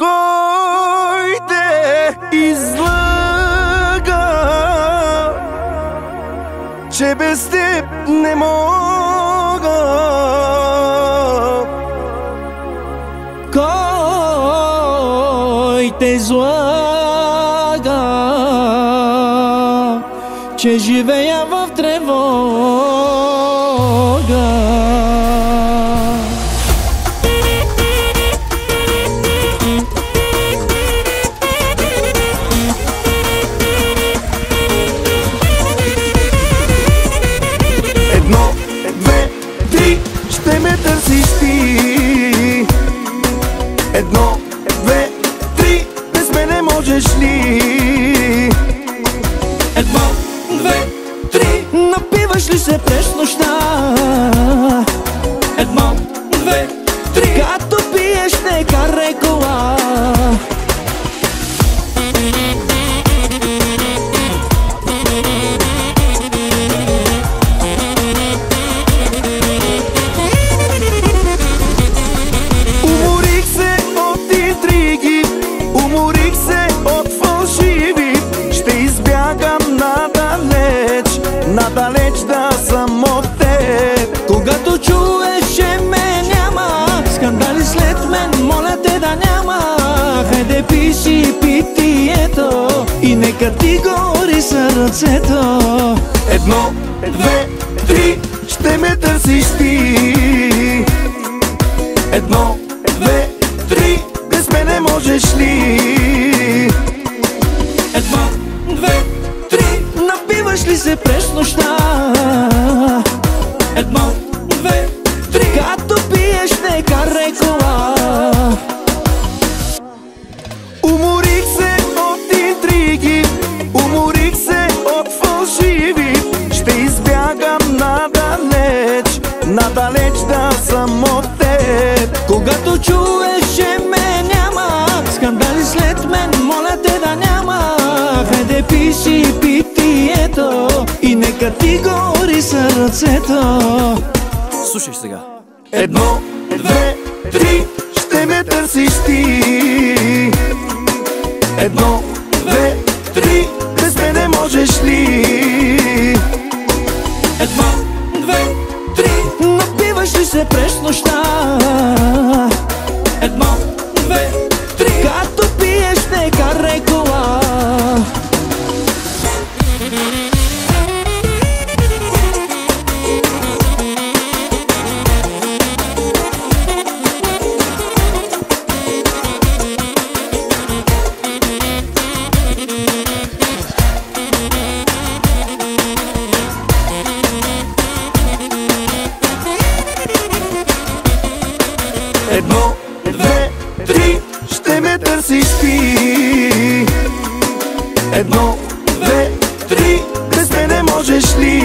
Кой те излага, че без теб не мога? Кой те излага, че живея в тревога? Едно, две, три, ще ме търсиш ти. Едно, две, три, без мене можеш ли? Едно, две, три, напиваш ли се през нощта? Едно, две, три, като пиеш не карай кола. Уморих се от интриги, уморих се от фалшиви. Ще избягам надалеч, надалеч да съм от теб. Когато чуеш, че ме няма, скандали след мен, моля те да няма. Хайде пиши питието и нека ти гори сърцето. Едно, две, три, ще ме търсиш ти. Едно, две, три, без мене можеш ли? Едно, две, три, напиваш ли се през нощта? Едно, две, три, като пиеш не карай кола. Уморих се от интриги, уморих се от фалшиви. Ще избягам надалеч, надалеч да съм от теб. Когато чуеш, че ме няма, скандали след мен, моля те да няма. Хайде пиши питието и нека ти гори сърцето. Слушай сега. Едно, две, три, ще ме търсиш ти. Едно, две, три, без мене можеш ли? Едно, две, три, напиваш ли се през нощта? Едно, две, три, като пиеш не карай кола. Едно, две, три, ще ме търсиш ти. Едно, две, три, без мене можеш ли?